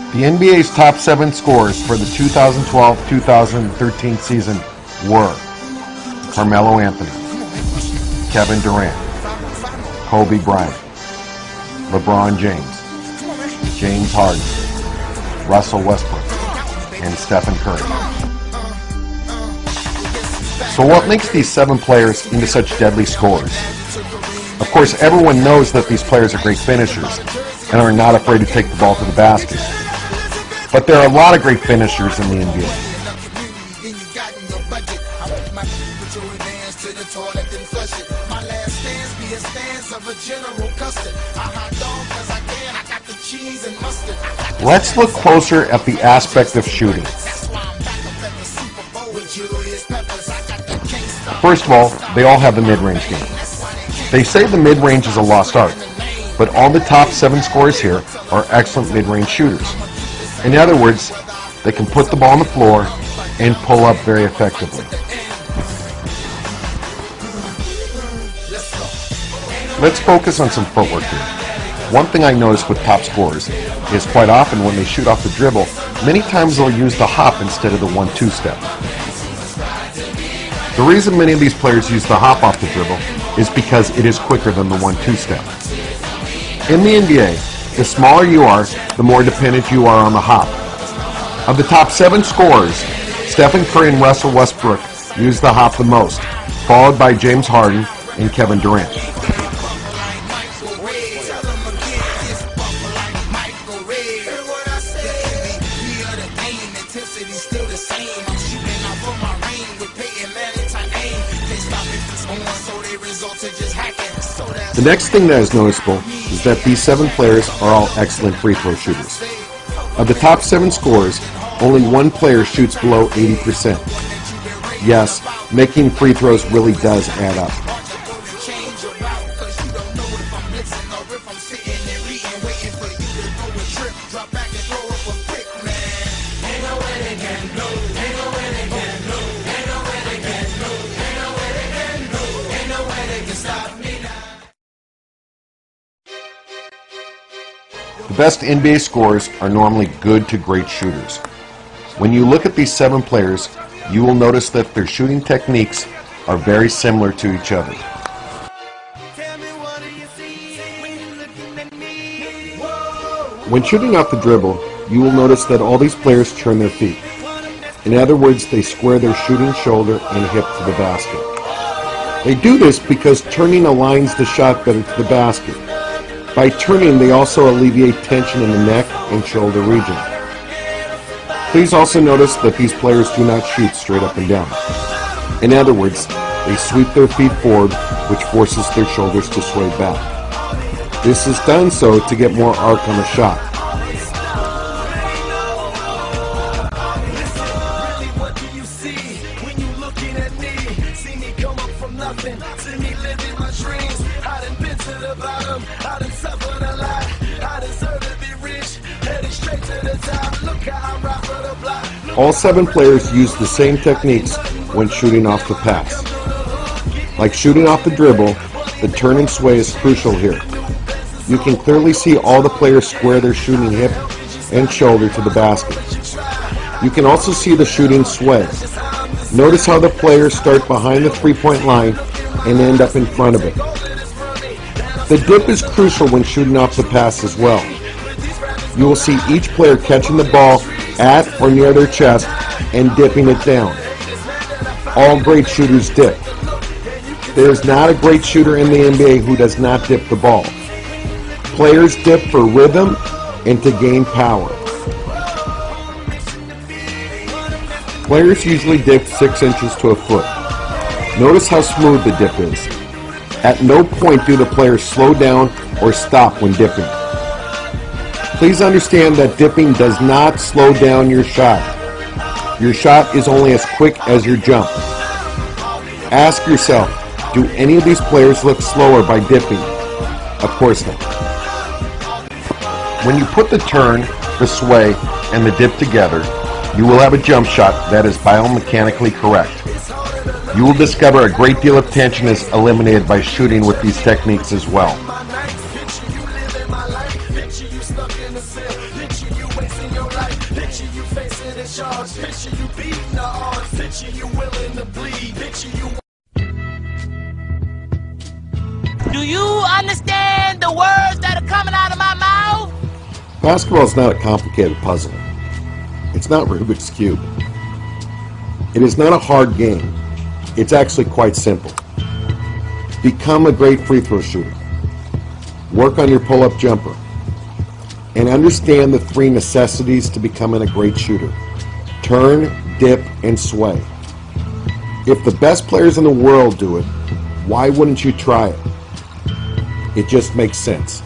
The NBA's top 7 scorers for the 2012-2013 season were Carmelo Anthony, Kevin Durant, Kobe Bryant, LeBron James, James Harden, Russell Westbrook, and Stephen Curry. So what makes these 7 players into such deadly scorers? Of course, everyone knows that these players are great finishers and are not afraid to take the ball to the basket. But there are a lot of great finishers in the NBA. Let's look closer at the aspect of shooting. First of all, they all have the mid-range game. They say the mid-range is a lost art, but all the top 7 scorers here are excellent mid-range shooters. In other words, they can put the ball on the floor and pull up very effectively. Let's focus on some footwork here. One thing I notice with top scorers is quite often when they shoot off the dribble, many times they'll use the hop instead of the 1-2 step. The reason many of these players use the hop off the dribble is because it is quicker than the 1-2 step. In the NBA, the smaller you are, the more dependent you are on the hop. Of the top 7 scorers, Stephen Curry and Russell Westbrook use the hop the most, followed by James Harden and Kevin Durant. The next thing that is noticeable is that these 7 players are all excellent free throw shooters. Of the top 7 scorers, only 1 player shoots below 80%. Yes, making free throws really does add up. The best NBA scorers are normally good to great shooters. When you look at these 7 players, you will notice that their shooting techniques are very similar to each other. When shooting off the dribble, you will notice that all these players turn their feet. In other words, they square their shooting shoulder and hip to the basket. They do this because turning aligns the shot better to the basket. By turning, they also alleviate tension in the neck and shoulder region. Please also notice that these players do not shoot straight up and down. In other words, they sweep their feet forward, which forces their shoulders to sway back. This is done so to get more arc on the shot. All 7 players use the same techniques when shooting off the pass. Like shooting off the dribble, the turn and sway is crucial here. You can clearly see all the players square their shooting hip and shoulder to the basket. You can also see the shooting sway. Notice how the players start behind the three-point line and end up in front of it. The dip is crucial when shooting off the pass as well. You will see each player catching the ball at or near their chest and dipping it down. All great shooters dip. There is not a great shooter in the NBA who does not dip the ball. Players dip for rhythm and to gain power. Players usually dip 6 inches to a foot. Notice how smooth the dip is. At no point do the players slow down or stop when dipping. Please understand that dipping does not slow down your shot. Your shot is only as quick as your jump. Ask yourself, do any of these players look slower by dipping? Of course not. When you put the turn, the sway, and the dip together, you will have a jump shot that is biomechanically correct. You will discover a great deal of tension is eliminated by shooting with these techniques as well. Basketball is not a complicated puzzle. It's not Rubik's Cube. It is not a hard game. It's actually quite simple. Become a great free throw shooter. Work on your pull-up jumper. And understand the 3 necessities to becoming a great shooter. Turn, dip, and sway. If the best players in the world do it, why wouldn't you try it? It just makes sense.